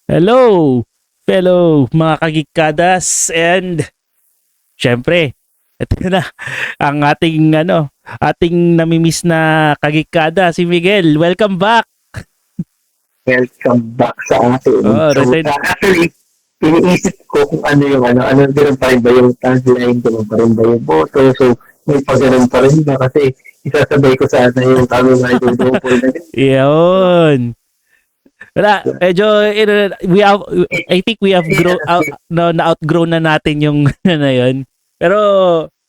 Hello, fellow mga kagikadas and syempre, ito na ang ating namimiss na kagikada si Miguel. Welcome back. Welcome back sa atin. Oh, So, return. actually, iniisip ko kung ano yung ano ganun pa rin ba yung tagline, ganun pa rin ba yung boto. So, may pagano'n pa rin ba kasi isasabay ko sana yung kami na idodopol na din. Yun. Wala, medyo I think we have grow out no, na outgrown na natin yung na yun. Pero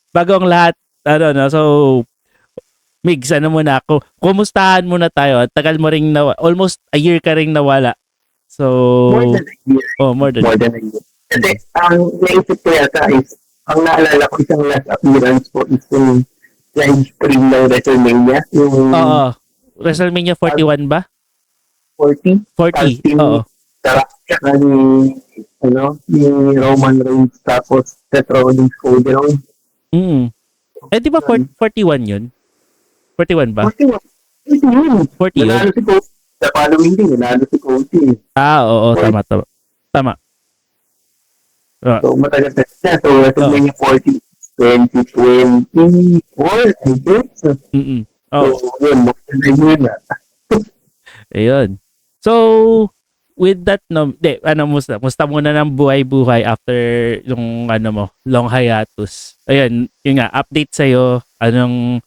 bago ang lahat, no, so Migs, ano muna ako, kumustahan muna tayo. Tagal mo ring almost a year ka ring nawala. More So, than a year. more than. More than a year. Kasi, ang naisip ko yata is, ang naalala ko isang last appearance ko is yung live stream ng WrestleMania, yung Oo. WrestleMania 41 ba? 40, 40. team Oo. tsaka ni Roman Reigns, tapos Seth Rollins, Cody Rhodes. Mm. Eh, di ba 41 yun? 41 ba? 41. Ito yun. 40 yun? Nanalo si Cody. Sa following day, nanalo si Cody. Oo, tama, tama. Tama. So, matagal na siya. So, Oo. WrestleMania 40, 2024, I guess. So, Mm. Oh, yun. Yun na. ayun. So, with that, no, musta muna ng buhay-buhay after yung, long hiatus. Ayun, yun nga, update sa'yo, anong,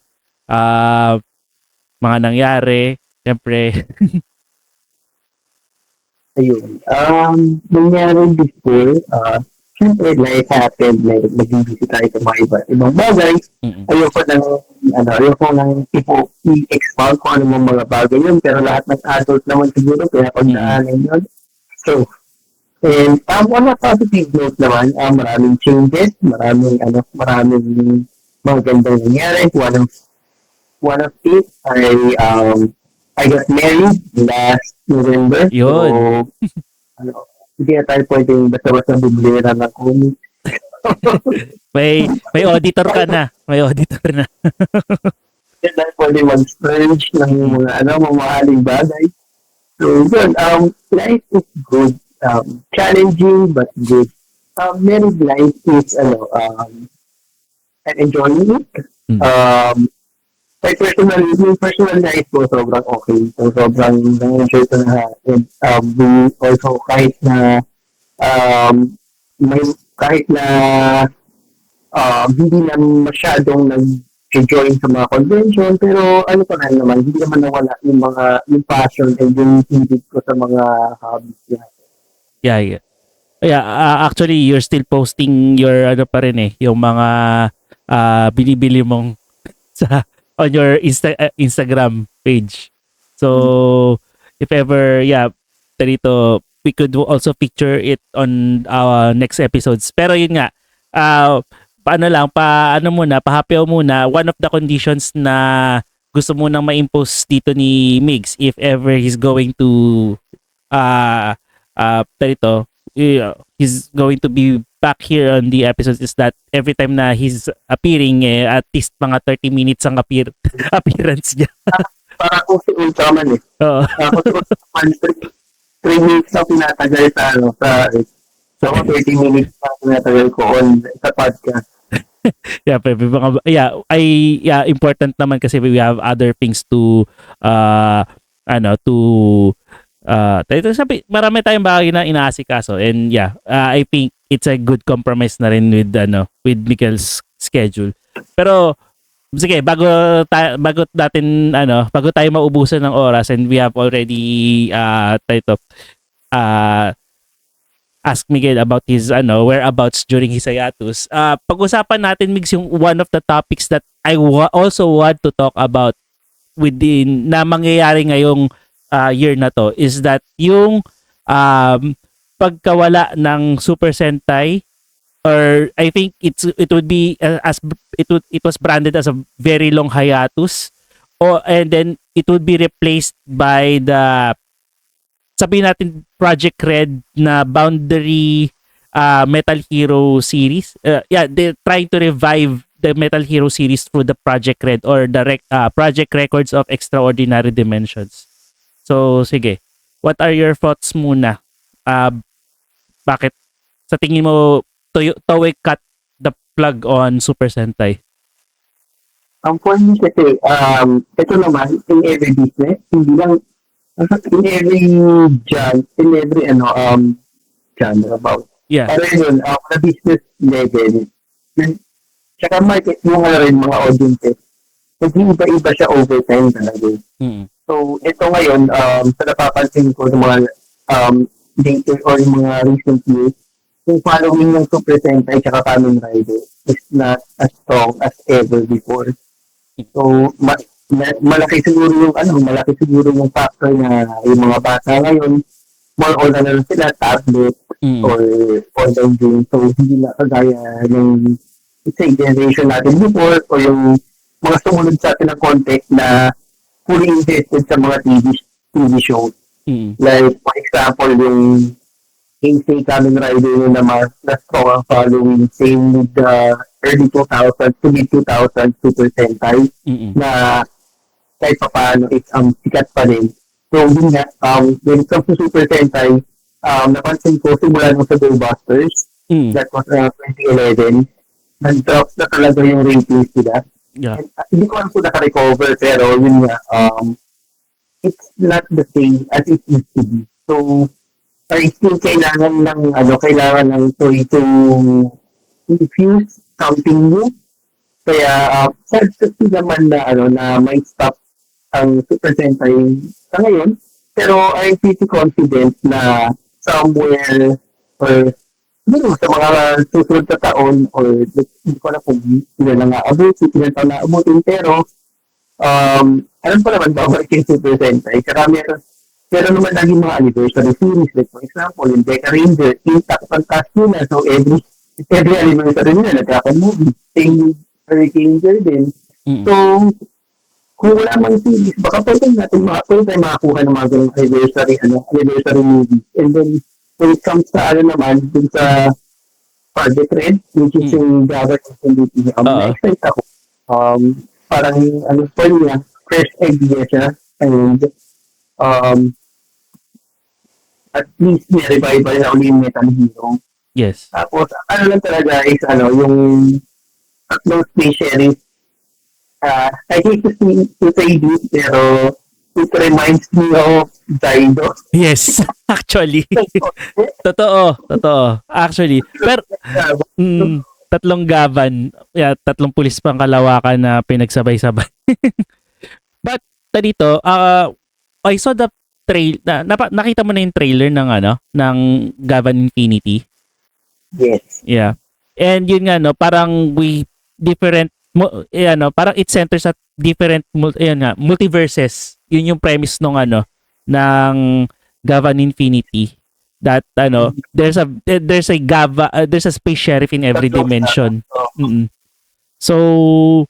mga nangyari, syempre. Ayun. Nangyari before, syempre, life happened, like, naging busy tayo sa mga ibang bagay. Mm. Ayoko nang i-expound kung ano mga bagay yun, pero lahat ng adult naman siguro, kaya pagdaanan yun. So, and on a positive note naman, maraming changes, maraming magandang nangyari. One of it, I got married last November. So, Yun. hindi na tayo pwedeng basta-basta biblira ng comic. May auditor ka na. May auditor na. Hindi na tayo pwedeng mag-splurge ng mga mamahaling bagay. So, yun, life is good. Challenging but good. Married life is, I'm enjoying it. Mm. Yung personal life ko, sobrang okay. So, sobrang nang-enjoy ko na. And, we also, um, kahit na hindi na masyadong nag-join sa mga convention, pero ano pa rin naman, hindi naman nawala yung passion and yung hilig ko sa mga hobbies niya. Yeah. Yeah, actually you're still posting your pa rin yung mga binibili mong sa on your Instagram page. So if ever dito we could also picture it on our next episodes. Pero yun nga, pahapyaw muna, one of the conditions na gusto mo nang ma-impose dito ni Migs if ever he's going to dito, he's going to be back here on the episodes is that every time na he's appearing, at least mga 30 minutes ang appearance niya. Para kung si Ultraman Oo. Ako si Ultraman, 3 minutes na pinatagal sa 30 minutes na pinatagal ko sa podcast. Important naman kasi we have other things to marami tayong bagay na inaasikaso and I think it's a good compromise na rin with Miguel's schedule. Pero sige, bago tayo maubusan ng oras and we have already ask Miguel about his whereabouts during his hiatus. Pag-usapan natin, Migs, yung one of the topics that I also want to talk about within na mangyayari ngayong year na to is that yung pagkawala ng Super Sentai, or I think it would be it was branded as a very long hiatus, and then it would be replaced by the, sabihin natin, Project Red na Boundary Metal Hero series. They're trying to revive the Metal Hero series through the Project Red or the Project Records of Extraordinary Dimensions. So, sige. What are your thoughts muna bakit sa tingin mo Toei cut the plug on Super Sentai? Ang point niya kasi, ito naman, in every business, hindi lang, in every in every, genre about. Yeah. Pero yun, sa business level, tsaka market mo nga rin mga audiences, nag-iiba-iba siya over time talaga. Mm. So, ito ngayon, sa napapansin ko sa mga data or yung mga recent years, yung following ng Super Sentai tsaka Kamen Rider is not as strong as ever before. So, malaki siguro yung factor na yung mga bata ngayon, more on sila, tablet, or online game. So, hindi na kagaya ng generation natin before, o yung mga sumunod sa atin ng content na fully invested sa mga TV shows. Like, for example, yung Heisei Kamen Rider yun naman na strong ang following, same with the early 2000s to mid-2000s Super Sentai na kahit pa paano it's sikat pa rin. So, yun nga, when it comes to Super Sentai, napansin ko simula nung sa Go Busters, that was 2011, nag-drop na talaga yung ratings nila. Yeah. Hindi ko alam kung naka-recover, pero yun nga, it's not the same as it used to be. So, I think kailangan ng Toei to infuse something new. Kaya, sad naman na may stop ang Super Sentai sa ngayon. Pero I'm pretty confident na somewhere or sa mga susunod na taon or hindi ko alam kung ilan na ilan taon na abutin, pero alam ko naman babalik yung Super Sentai. Saka meron naman laging mga anniversary series. Like for example, yung Deca Ranger, intact ang cast nila. So every anniversary nila, nagkaka-movie. Same with Hurricane din. So, kung wala mang series, baka pwede natin makakuha ng mga ganong anniversary movies. And then, when it comes sa naman, dun sa Project Red, which is yung government committee, na-excite ako. Parang, for niya, fresh idea siya. And, at least may revival na uli yung Metal Hero. Yes. Tapos, lang talaga is, yung tatlong space sheriff. I hate to say this, pero it reminds me of Zaido. Yes, actually. Totoo. Actually. Pero, tatlong gavan, tatlong pulis pang kalawakan na pinagsabay-sabay. But, dito, I saw the nakita mo na yung trailer ng Gavan Infinity. Yes. Yeah. And yun nga, parang parang it centers at different multiverses. Yun yung premise ng Gavan Infinity, that there's a space sheriff in every dimension. So,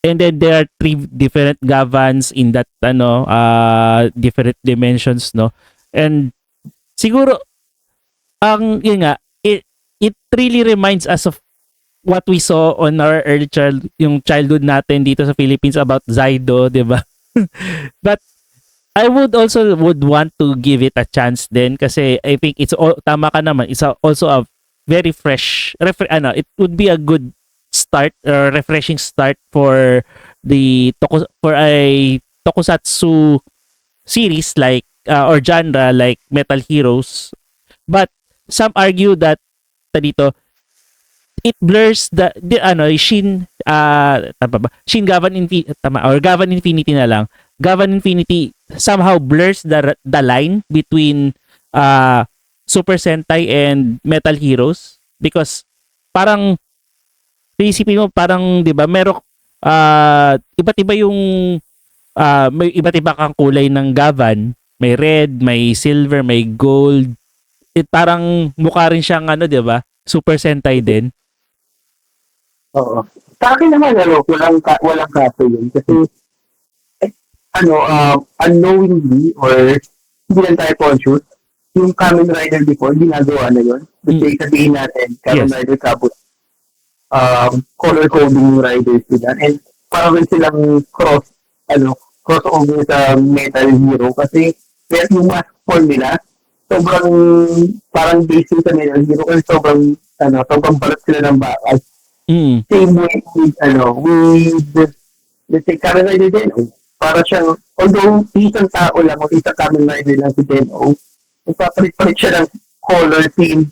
and then there are 3 different Gavans in that different dimensions, no. And siguro yun nga, it really reminds us of what we saw on our early childhood natin dito sa Philippines about Zaido, 'di ba? But I would want to give it a chance then, kasi I think tama ka naman, it's also a very fresh it would be a good start or refreshing start for a tokusatsu series like or genre like Metal Heroes. But some argue that dito it blurs Shin Gavan Infinity, or Gavan Infinity na lang. Gavan Infinity somehow blurs the line between Super Sentai and Metal Heroes, because parang isipin mo, parang 'di ba, merong iba't iba yung may iba't iba kang kulay ng Gavan, may red, may silver, may gold. Parang mukha rin siyang 'di ba, Super Sentai din. Oo. Sa akin naman, walang kaso yun. Kasi, unknowingly, or hindi lang tayo conscious, yung Kamen Rider before, ginagawa na yun. Kasi sabihin natin, Kamen Rider Kabut, color coding yung riders nila. And parang silang crossover sa Metal Hero. Kasi, yung mask form nila, sobrang parang basing sa Metal Hero kasi sobrang balat sila ng bakal. Mm. Same with let's say Kamen Rider Den-O. Para siyang, although isang tao lang o isang Kamen Rider lang si Den-O, nagpapalit-palit siya ng color theme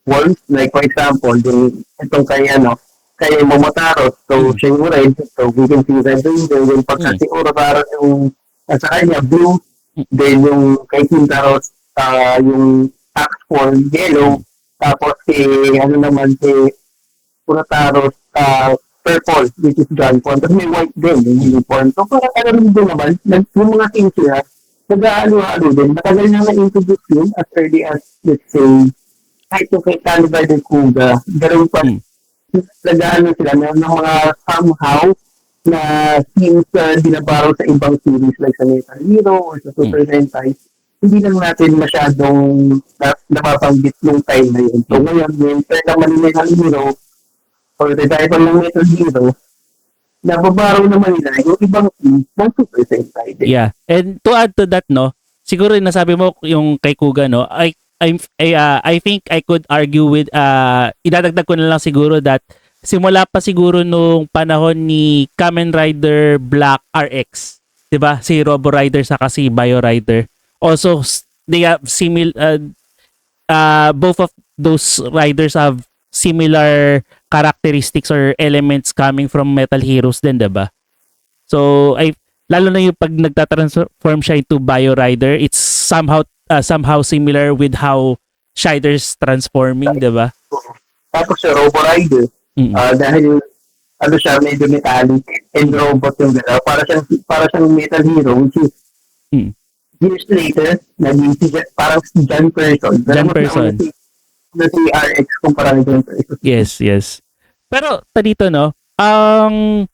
walls. Like for example, itong kay Momotaro, so siya yung red, so we can see red then pagka si Orochimaru yung sa kanya blue, then yung kay Kintaro, yung axe form yellow, tapos si Orochimaru, purple, which is gun form, tapos may white din, yung uniform. So parang rin din naman, yung mga things nila, nag-aalo-halo din, matagal na na-introduce yun as early as, let's say, kahit yung kay Caliber de Kuga, ganoon pa, nag-aano sila ng mga somehow na themes na binabaro sa ibang series like sa Metal Hero or sa Super Sentai, hindi lang natin masyadong napapanggit yung time na yun. So ngayon, yung third naman ni Metal Hero or revival ng Metal Hero, nababaro naman nila yung ibang themes ng Super Sentai. Yeah. And to add to that, no, siguro yung nasabi mo yung kay Kuga, no, I think I could argue with idadagdag ko na lang siguro that simula pa siguro nung panahon ni Kamen Rider Black RX, 'di ba? Si Robo Rider saka si Bio Rider. Also they have both of those riders have similar characteristics or elements coming from Metal Heroes din, 'di ba? So lalo na yung pag nagtatransform siya into Bio Rider, it's somehow similar with how Shider's transforming, di ba? Tapos si Robo Rider, dahil siya medyo metallic and robot yung galaw, para siyang Metal Hero, which is years later, naging parang si John Person. Na si RX kumpara ni John Person. Yes. Pero, dito, no, ang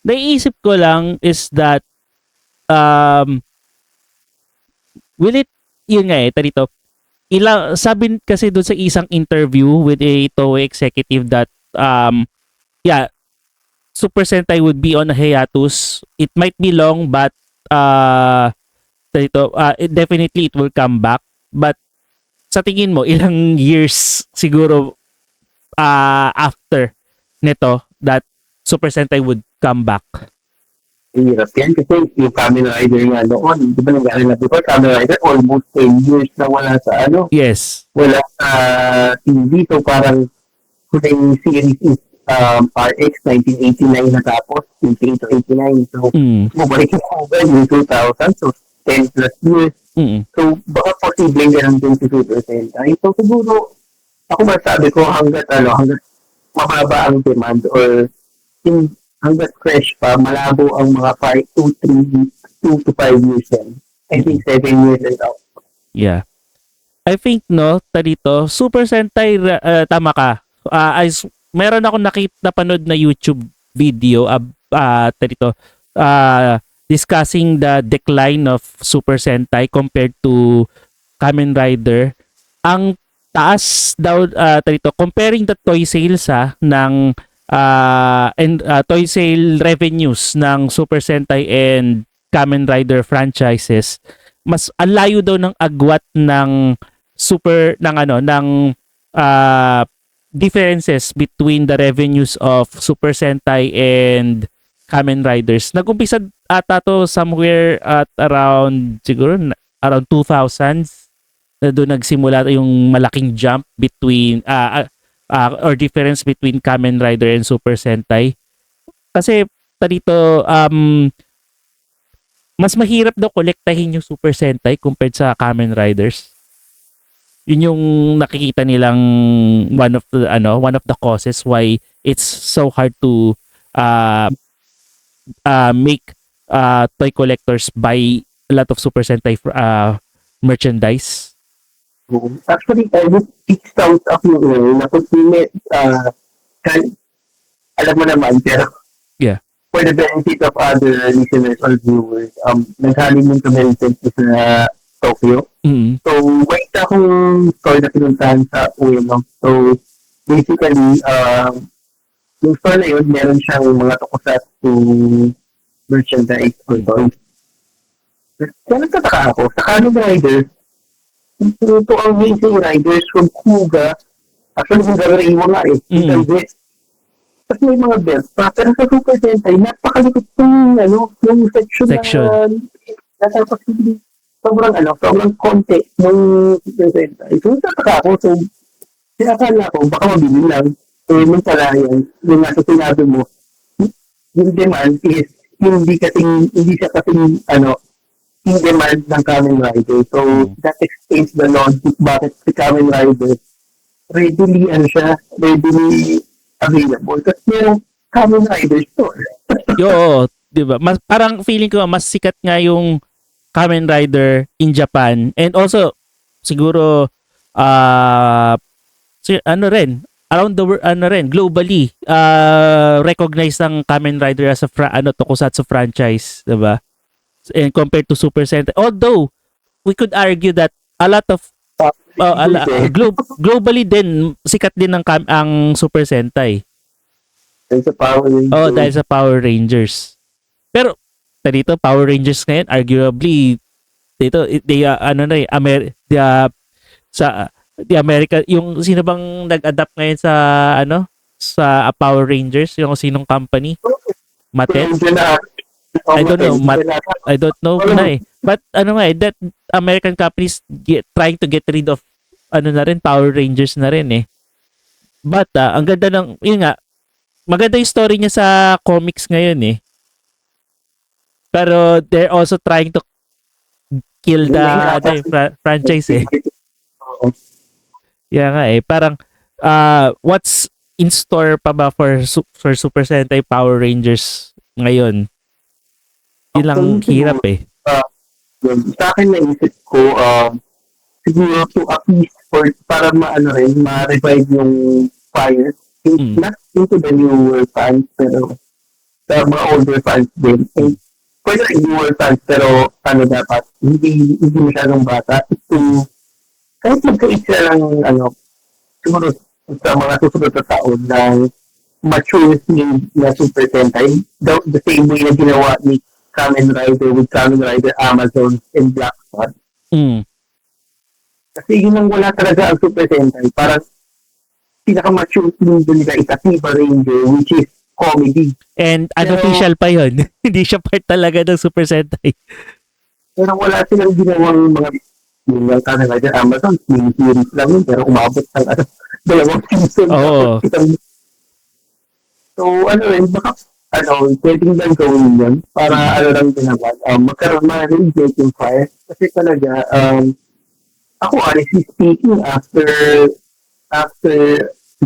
naiisip ko lang is that will it yun nga dito. Sabi kasi doon sa isang interview with a Toei executive that Super Sentai would be on a hiatus. It might be long but definitely it will come back. But sa tingin mo, ilang years siguro after nito that Super Sentai would come back? Hirap yan kasi yung Kamen Rider nga noon, di ba nangyari na before Kamen Rider, almost 10 years na wala sa Yes. Wala sa TV. So parang huling series is RX 1989 natapos, 1989. So mabalik yung yung 2000, so 10 plus years. So baka posibleng ganun din si Super Sentai. So siguro, ako masabi ko hanggat mababa ang demand or hanggat fresh pa, malabo ang mga 2 to 5 years yan. I think 7 years and out. Yeah. I think, no, dito, Super Sentai, tama ka. Meron ako napanood na YouTube video dito, discussing the decline of Super Sentai compared to Kamen Rider. Ang taas daw, dito, comparing the toy sales ng toy sale revenues ng Super Sentai and Kamen Rider franchises, mas alayo daw ng agwat ng differences between the revenues of Super Sentai and Kamen Riders. Nag-umpisa ata to somewhere at around 2000s na doon nagsimula yung malaking jump between or difference between Kamen Rider and Super Sentai. Kasi dito mas mahirap daw kolektahin yung Super Sentai compared sa Kamen Riders. Yun yung nakikita nilang one of the causes why it's so hard to make toy collectors buy a lot of Super Sentai merchandise. Actually, it sounds up yung na kung alam mo naman, pero yeah, for the benefit of other listeners or viewers, nag-honeymoon kami recently sa Tokyo. So, wait akong store na pinuntahan sa Ueno. So, basically, yung store na yun, meron siyang mga tokusatsu merchandise or toys. Kaya nagtataka ako, sa Kamen Rider, ito ang Racing Riders from Kuga. Actually, Kuga Reiwa nga eh. Mm. Tapos may mga belt pa. Pero sa Super Sentai, napakalikot yung section. Tapos sobrang konti ng Super Sentai. So, nataka ako. So, sinakala ko, baka mabili lang. Eh, may pala yan. Yung nasa sinabi mo, yung demand is hindi siya kasing in demand ng Kamen Rider. So, that explains the logic bakit si Kamen Rider readily available. Kasi merong Kamen Rider store. Yo, 'di ba? Mas parang feeling ko mas sikat nga yung Kamen Rider in Japan, and also siguro ano rin around the world, globally recognized ang Kamen Rider as a tokusatsu franchise, 'di ba? And compared to Super Sentai, although we could argue that a lot of globally din sikat din ang Super Sentai. Dahil sa Power Rangers. Oh, dahil sa Power Rangers. Pero dito Power Rangers ngayon arguably dito the America, yung sino bang nag-adapt ngayon sa sa Power Rangers, yung sinong company? Mattel? I don't know na eh. But that American companies trying to get rid of Power Rangers na rin eh. But ang ganda yun nga, maganda yung story niya sa comics ngayon eh. Pero they're also trying to kill the franchise eh. Yeah nga eh. Parang what's in store pa ba for Super Sentai Power Rangers ngayon? Yun lang hirap eh. Sa akin naisip ko, siguro to appease para ma-revive yung fire. Not into the newer fans, pero sa mga older fans din. And pwede rin newer fans, pero dapat, hindi masyadong bata. Kahit magkait sila ng, siguro sa mga susunod na taon ng mature na Super Sentai, the same way na ginawa ni Kamen Rider with Kamen Rider Amazon and Black Spot. Kasi yun ang wala talaga ang Super Sentai. Parang pinaka-mature doon nila is Akiba Ranger, which is comedy. And unofficial pa yun. Hindi siya part talaga ng Super Sentai. Pero wala silang ginawang mga yung Kamen Rider Amazon, mini-series lang yun, pero umabot ng 2 season. Oo. So, baka pwedeng lang gawin yun para lang din naman, magkaroon ma-reject yung fire. Kasi talaga, ako honestly speaking, after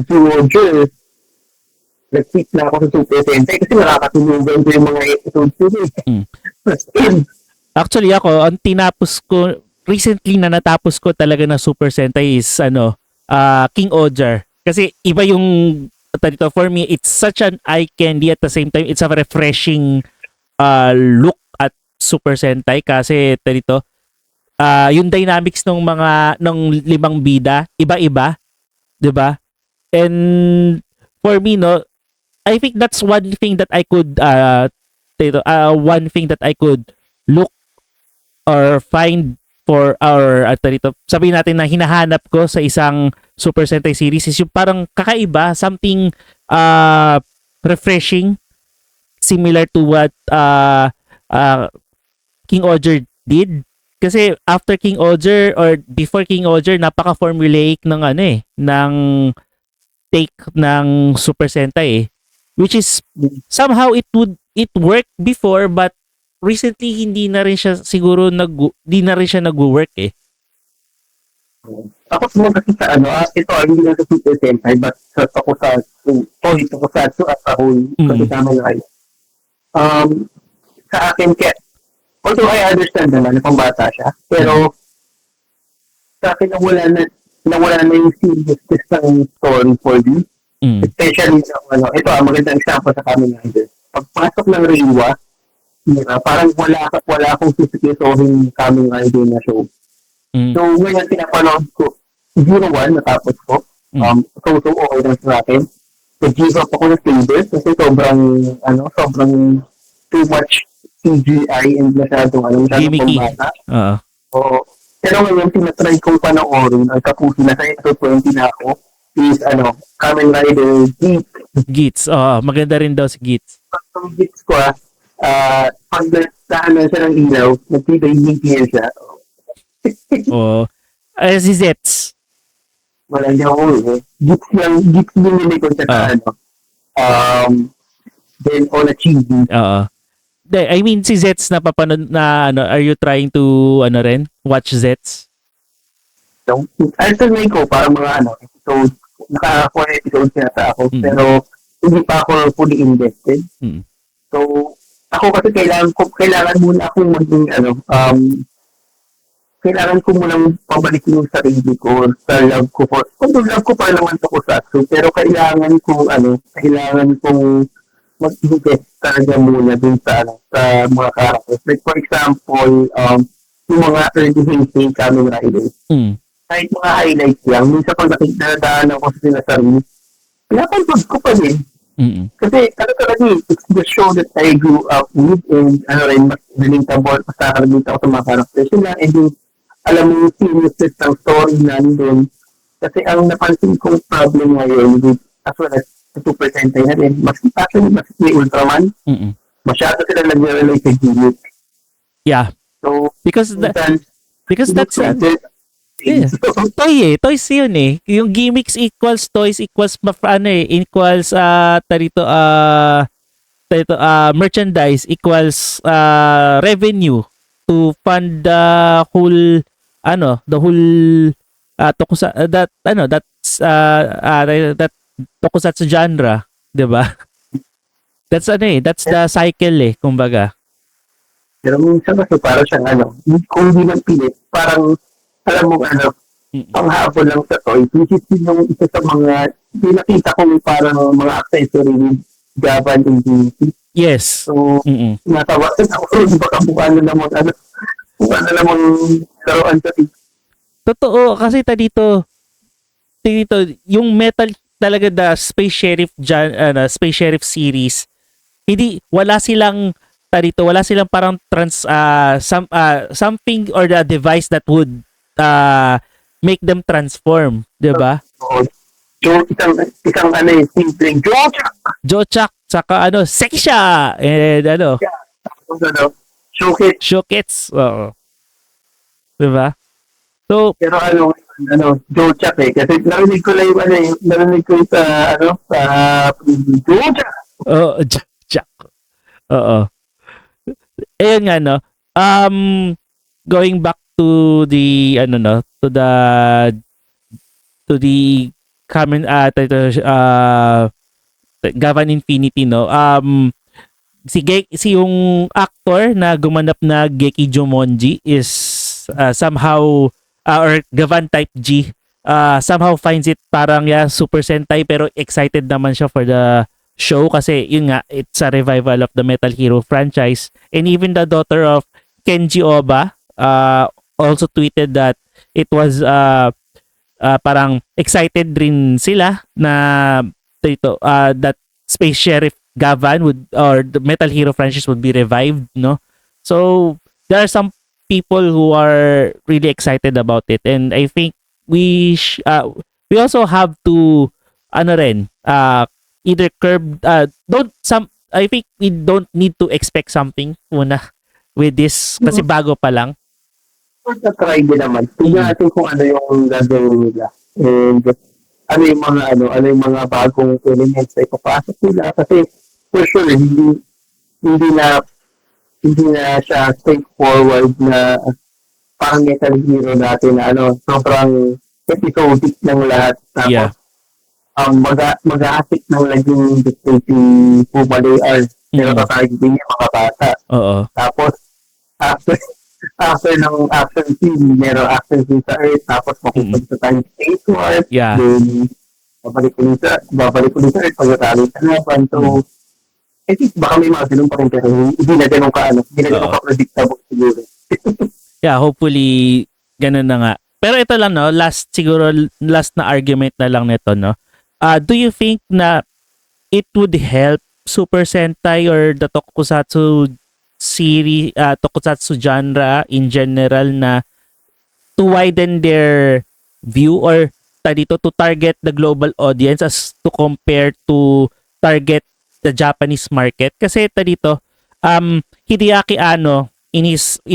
Roger, nag-tweet na ako sa Super Sentai kasi nakakatulugan ko yung mga episodes ko eh. Actually ako, ang tinapos ko, recently na natapos ko talaga na Super Sentai is King Ojar. Kasi iba yung for me, it's such an eye candy, at the same time it's a refreshing look at Super Sentai kasi yung dynamics ng 5 bida iba-iba, 'di ba? And for me I think that's one thing that I could look or find for our sabihin natin na hinahanap ko sa isang Super Sentai series is yung parang kakaiba, something refreshing, similar to what King Oger did. Kasi after King Oger or before King Oger, napaka-formulaic ng ng take ng Super Sentai eh. Which is somehow it work before, but recently hindi na rin siya siguro nag-work eh. Tapos mo kasi sa ito hindi lang sa Super Sentai, but sa Tokusatsu as a whole, kasi tama na kayo. Sa akin, although I understand naman na pambata siya, pero sa akin nawala na yung seriousness ng story for me. Especially sa ito magandang example sa Kamen Rider. Pagpasok ng Reiwa, parang wala akong susukisohin Kamen Rider na show. So, ngayon pinapanood ko 01 natapos ko. So okay lang sa akin. Nag-give up ako ng Saber kasi sobrang too much CGI and masyadong pambata. Oo. Pero Pero ngayon, tinatry kong panoorin, ang kapuso na sa episode 20 na ako, is Kamen Rider Geek. Gits. Maganda rin daw si Gits. Pag gets ko pag nagtahanan siya ng ilaw, nagkita yung BTS siya. Oo. Si Zets. Wala niya ako eh. Gets yung nilikod siya sa then on a cheesy. Oo. I mean, si Zets napapanood na are you trying to watch Zets? So, alternate ko para mga episode, naka-4 episodes yata ako, pero hindi pa ako fully invested. So, ako kasi kailangan muna akong maging kailangan ko munang pabalik yung sarili ko sa love ko for, although love ko pa naman Tokusatsu, pero kailangan kong mag-invest talaga muna dun sa mga characters. Like for example, yung mga early Heisei Kamen Riders. Kahit mga highlights lang, minsan pag nakikita ako sa sinasarili, pinapanood ko pa din. Kasi talaga, it's the show that I grew up with and mas relatable, mas nakakalimutan ako sa mga characters nila and yung alam mo yung seriousness ng story nandun. Kasi ang napansin kong problem ngayon with as well as sa Super Sentai na rin, mas may Ultraman, masyado sila nag-relate sa gimmick. Yeah. So, because that's toys yun eh. Yung gimmicks equals toys equals merchandise equals revenue to fund the whole that tokusatsu genre, 'di ba? That's the cycle kumbaga. Pero minsan kasi parang siyang kung hindi man pilit, parang alam mo panghabol lang sa toys, which is yung isa sa mga pinakita ko parang mga accessory with Japan and GT. Yes. So, natawasan ako, baka bukaan na naman laruan sa Totoo, kasi dito, yung metal talaga Space Sheriff series, wala silang parang something or the device that would make them transform, 'di ba? So, isang simpleng Jochak, saka Seksha, and Shokets. Oo. 'Di ba? So, pero Jochak kasi narinig ko lang sa Jochak. Jochak. Oo. Ayun nga going back to the Kamen Gavan Infinity si yung actor na gumanap na Geki Jomonji is somehow or Gavan type G somehow finds it parang Super Sentai pero excited naman siya for the show kasi yun nga, it's a revival of the Metal Hero franchise, and even the daughter of Kenji Oba also tweeted that it was parang excited rin sila na that Space Sheriff Gavan or the Metal Hero franchise would be revived, no? So there are some people who are really excited about it, and I think we also have to either curb I think we don't need to expect something muna with this kasi bago pa lang. Try din naman. Tingnan natin kung ano yung gagawin nila. And ano yung mga bagong elements na ipapasok nila. Kasi for sure, hindi na siya straightforward na parang Metal Hero natin na sobrang episodic ng lahat. Tapos, mag-a-affect ng laging dictating Pumale R. Pero tatagin din yung mga bata. Oo. Tapos, after ng action scene, meron action scene sa Earth, tapos mapupunta tayo sa Space War, then babalik ulit sa Earth, pagkatalo sa laban. So, I think baka may mga ganun pa rin, pero hindi na ganun ka-predictable siguro. Hopefully, ganun na nga. Pero ito lang, last na argument na lang nito, do you think na it would help Super Sentai or the Tokusatsu series, Tokusatsu genre in general na to widen their view or dito to target the global audience as to compare to target the Japanese market. Kasi dito, Hideaki Anno in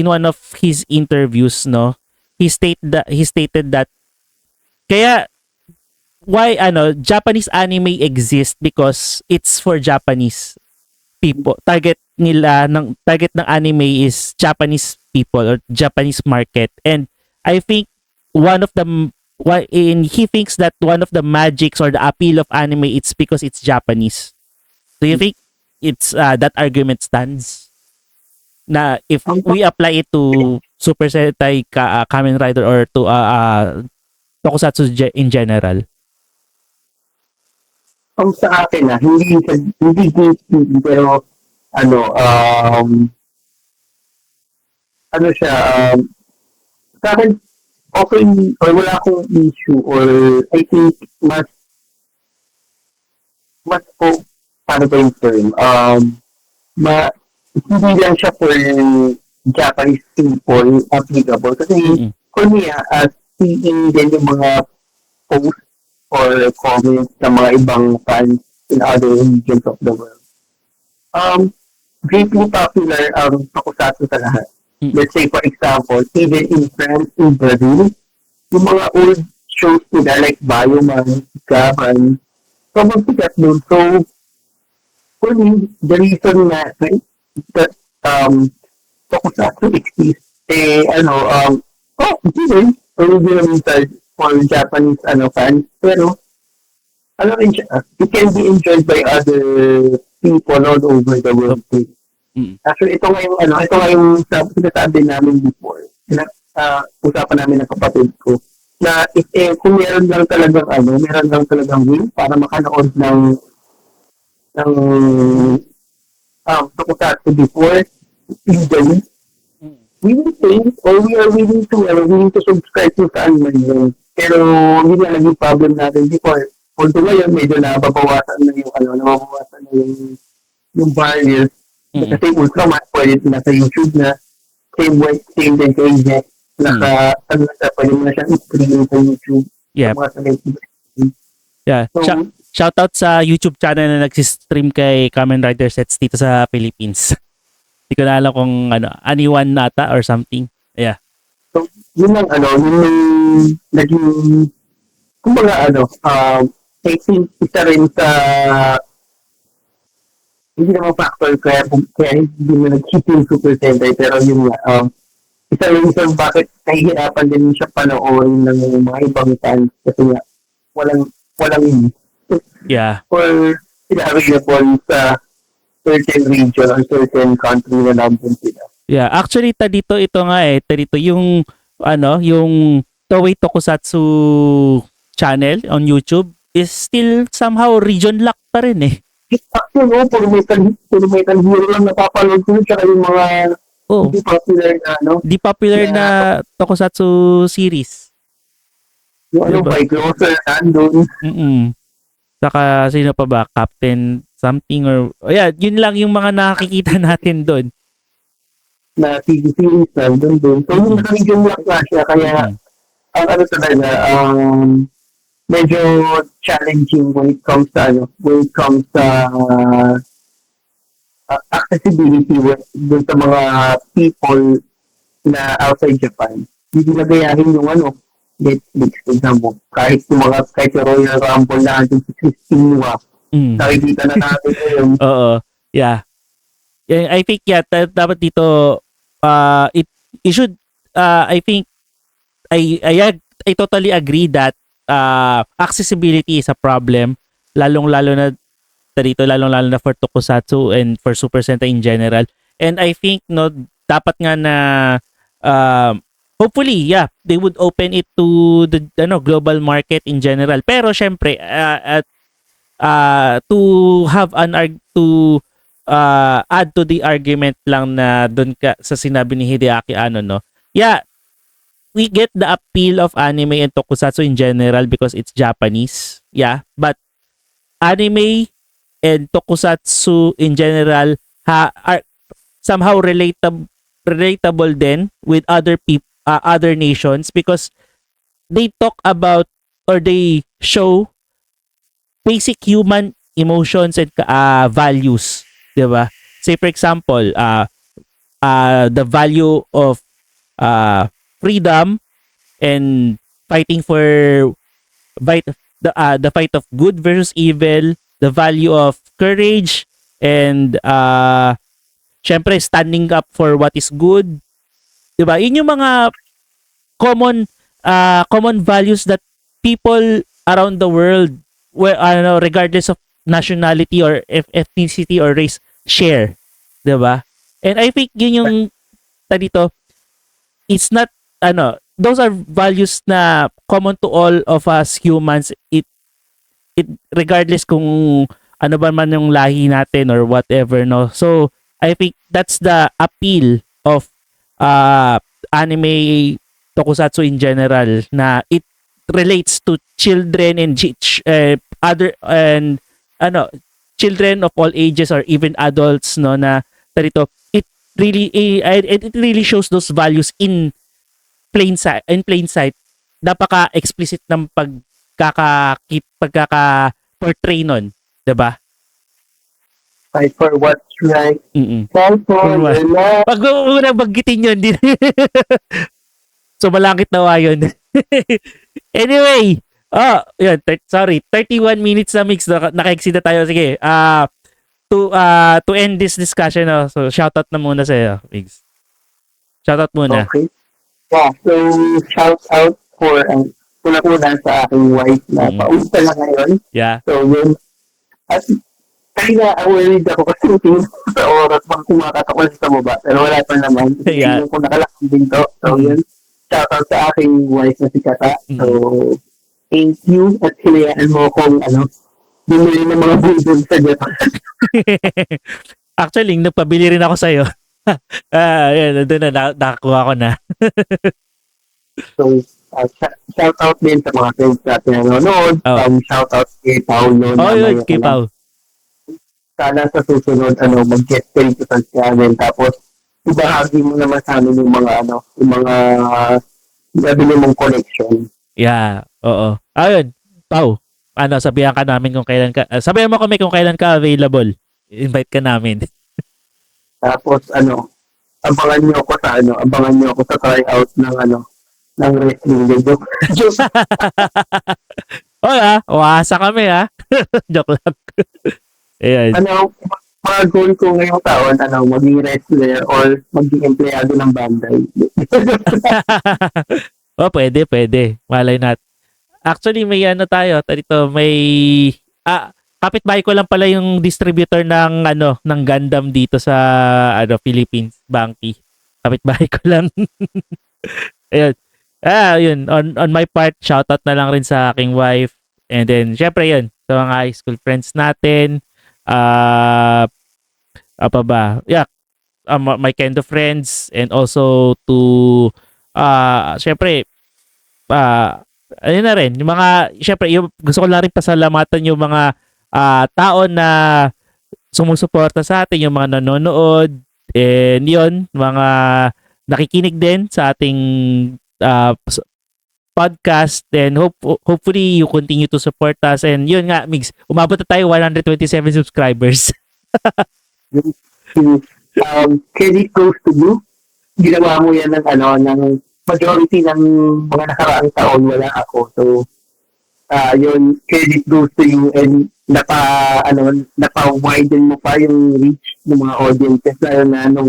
one of his interviews, no, he stated that kaya why Japanese anime exists because it's for Japanese people. Target ng anime is Japanese people or Japanese market. And I think one of the he thinks that one of the magics or the appeal of anime it's because it's Japanese. Do you think it's that argument stands? Na if we apply it to Super Sentai Kamen Rider or to Tokusatsu in general. Ang sa akin hindi gatekeeping, pero siya, sa akin, okay, or wala akong issue, or I think paano ba yung term? Hindi lang siya for Japanese people applicable. Kasi, for me, seeing din yung mga posts or comments ng mga ibang fans in other regions of the world. Greatly popular ang Tokusatsu sa lahat. Let's say, for example, even in France, in Brazil, yung mga old shows nila like Bioman, Gaban, sobrang sikat nun. So, for me, the reason that Tokusatsu exists, original for Japanese fans, pero it can be enjoyed by other people all over the world too. Actually, ito nga yung sinasabi namin before. Usapan namin ng kapatid ko na kung meron lang talagang will para makanood ng Tokusatsu before legally, we will pay or we are willing to subscribe to saan man yun. Pero yun na naging problem natin before. Although ngayon, medyo nababawasan na yung barriers. Kasi Ultraman, pwede nasa YouTube na, same din kay Jack, pwede mo na siyang i-stream sa YouTube. Yeah. Yeah. So, shoutout sa YouTube channel na nagsistream kay Kamen Rider Sets dito sa Philippines. Hindi ko na alam kung Aniwan nata or something. Yeah. So, yun yung naging, kumbaga I think isa rin sa hindi naman factor kaya hindi mo nag-hit yung Super Sentai, pero yun nga, isa rin sa bakit nahihirapan din siya panoorin ng mga ibang fans kasi nga walang Yeah. or available sa certain region or certain country na nandun sila. Yeah, actually dito yung Toei Tokusatsu channel on YouTube is still somehow region lock pa rin eh. Actually, puro metal hero lang napapanood ko, tsaka yung mga di popular na Tokusatsu series. Yung by Closer, nandun. Saka sino pa ba? Captain something or yun lang yung mga nakikita natin doon. Na TV series nandun doon. So yung region lock na siya, kaya ang talaga, medyo challenging when it comes to accessibility dun sa mga people na outside Japan. Hindi nagayahin yung Netflix, for example. Kahit yung Royal Rumble na ating si Christine Wa, nakikita na natin yun. Oo. Yeah. I think dapat dito it should I think I totally agree that accessibility is a problem, lalong-lalo na for Tokusatsu and for Super Sentai in general. And I think dapat nga na hopefully they would open it to the global market in general. Pero syempre to have add to the argument lang na doon sa sinabi ni Hideaki Anno, we get the appeal of anime and Tokusatsu in general because it's Japanese. Yeah, but anime and Tokusatsu in general are somehow relatable then with other other nations because they talk about or they show basic human emotions and values, 'di ba? Say for example, the value of freedom and fighting for fight the fight of good versus evil, the value of courage and syempre standing up for what is good, 'di ba? Yun yung mga common values that people around the world regardless of nationality or ethnicity or race share, 'di ba? And I think yun yung dito, it's not those are values na common to all of us humans. It regardless kung ano ba man yung lahi natin or whatever, no. So I think that's the appeal of anime tokusatsu in general, na it relates to children and other and children of all ages or even adults, no, na dito it really shows those values in plain sight. Napaka explicit ng pagkaka-portray nun, 'di ba? Fight for what's right. Fight for What? your love. Pag unang baggitin yun, din. So malangit na yun. Anyway, yun, sorry, 31 minutes na mix, naka-exceed na tayo. Sige, to end this discussion, so shoutout na muna sa'yo, Migs. Shoutout muna. Okay. Yeah, so shout out for una-una sa aking wife na pauwi pa lang ngayon. Yeah. So yun. At kaya worried ako kasi tingin sa oras bang kumakatakol sa baba. Pero wala pa naman. Yeah. Tingin ko nakalakang din to. So yun. Shout out sa aking wife na si Kata. So thank you at hinayaan mo kung bumili ng mga bundol sa Japan. Actually, nagpabili rin ako sa'yo. Yan, doon na, nakakuha ko na. So, shout out din sa mga friends natin na nanonood. Shout out kay Paulo. Yun, kay Pau. Sana sa susunod, mag-get paid sa channel. Tapos, ibahagi mo naman sa amin yung mga nabili mong connection. Yeah, oo. Ayun, Pau. Sabihan ka namin kung kailan ka, sabihan mo kami kung kailan ka available. Invite ka namin. Tapos, abangan niyo ako sa tryout ng wrestling video. Uwasa kami Joke lang. Ayan. Mga goal ko ngayong taon, maging wrestler or maging empleyado ng Bandai. Pwede. Malay natin. Actually, may tayo. Dito, may kapitbahay ko lang pala yung distributor ng ng Gundam dito sa Philippines, Banky. Kapitbahay ko lang. Ayun. Yun. On my part, shoutout na lang rin sa aking wife. And then, syempre yun, sa mga high school friends natin. Apa ba? Yeah. My kind of friends, and also to syempre ayun na rin, yung mga, syempre, gusto ko lang rin pasalamatan yung mga tao na sumusuporta sa atin, yung mga nanonood, and yun, mga nakikinig din sa ating podcast, and hopefully you continue to support us. And yun nga, Migs, umabot na tayo 127 subscribers. Credit goes to you. Ginawa mo yan ng majority ng mga nakaraang taon, wala ako. So, yun, credit goes to you, and napa-widen mo pa yung reach ng mga audiences, lalo na nung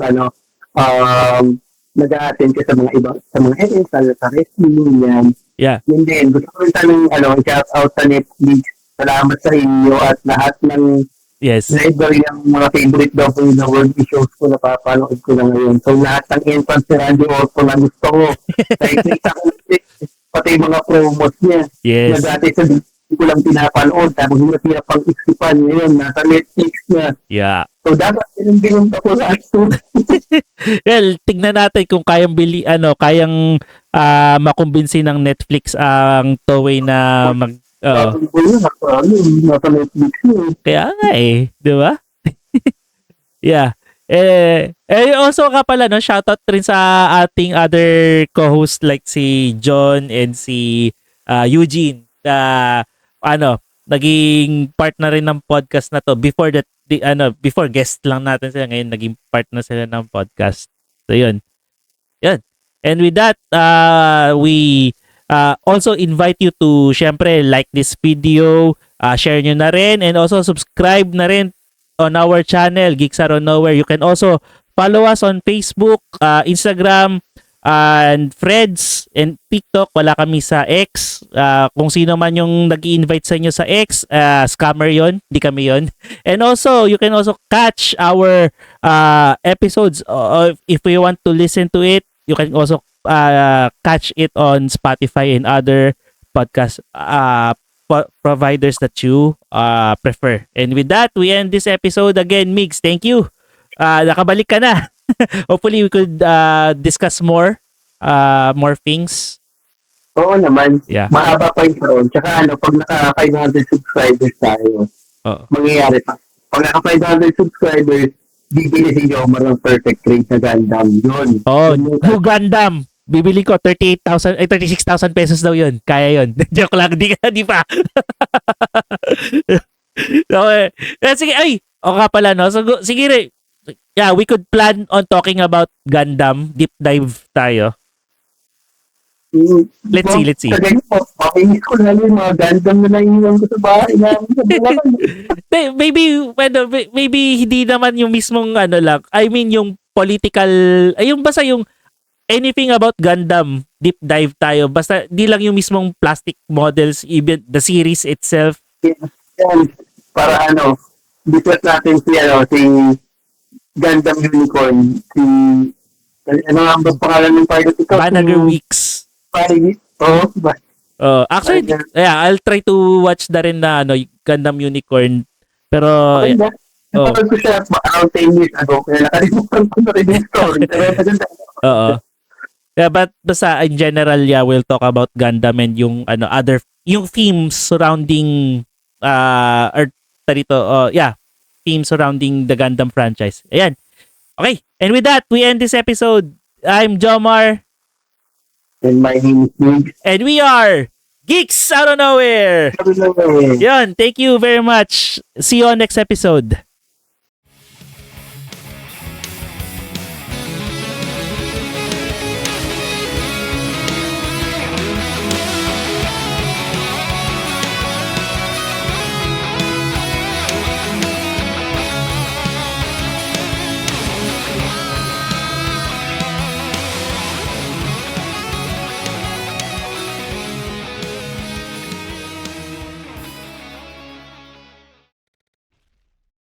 nag-a-attend ka sa mga ibang, sa mga events, sa wrestling, yan. Yeah. Yun din, gusto ko rin shout out sa Netflix. Salamat sa inyo at lahat ng library ng mga favorite double in the world shows ko, napapanood ko na ngayon. So, lahat ng entrance ni Randy Orton na gusto ko. Kahit pati mga promos niya. Yes. Na dati sa ko lang pinapanood, tapos hindi na pang-isipan ngayon, nasa Netflix na. Yeah. So, dapat ganun ako sa action. Well, tignan natin kung kayang kayang makumbinsi ng Netflix ang Toei na nasa Netflix na. Kaya nga di ba? Yeah. Also ka pala, no, shoutout rin sa ating other co-host like si John and si Eugene. Naging partner rin ng podcast na to before before guest lang natin sila, ngayon naging partner sila ng podcast. So yun. Yun. And with that, we also invite you to syempre like this video, share nyo na rin, and also subscribe na rin on our channel, Geeks Out of Nowhere. You can also follow us on Facebook, Instagram, and Threads, and TikTok. Wala kami sa X. Kung sino man yung nag-i-invite sa inyo sa X, scammer yon, di kami yon. And also, you can also catch our episodes. If you want to listen to it, you can also catch it on Spotify and other podcast providers that you prefer. And with that, we end this episode. Again, Migs, thank you. Nakabalik ka na. Hopefully, we could discuss more things. Oo naman. Yeah. Mahaba pa yung taon. Tsaka pag naka 500 subscribers tayo, mangyayari pa. Pag naka 500 subscribers, bibili si Jomar ng perfect rate na Gundam. Yun. New Gundam. Bibili ko 36,000 pesos daw yun. Kaya yun. Joke lang. Di pa. Okay. Sige, nga pala, no? So, sige, yeah, we could plan on talking about Gundam. Deep dive tayo. Let's see. Makinis ko na yung mga Gundam na naiiwan ko sa bahay. Maybe hindi naman yung mismong lang. I mean, yung political, basta yung anything about Gundam, deep dive tayo. Basta di lang yung mismong plastic models, even the series itself. Yan. Para discuss natin si Gundam Unicorn, ano nga ba pangalan ng pilot ito? Banner Weeks. Actually, I'll try to watch na rin na Gundam Unicorn. Pero napanood ko siya around 10 years ago, kaya nakalimutan ko na rin yung story. Pero maganda. Oo. Yeah, but basta in general, we'll talk about Gundam and yung yung themes surrounding themes surrounding the Gundam franchise. Ayan. Okay. And with that, we end this episode. I'm Jomar. And my name is Migs. And we are Geeks Out of Nowhere. Yan. Thank you very much. See you on next episode.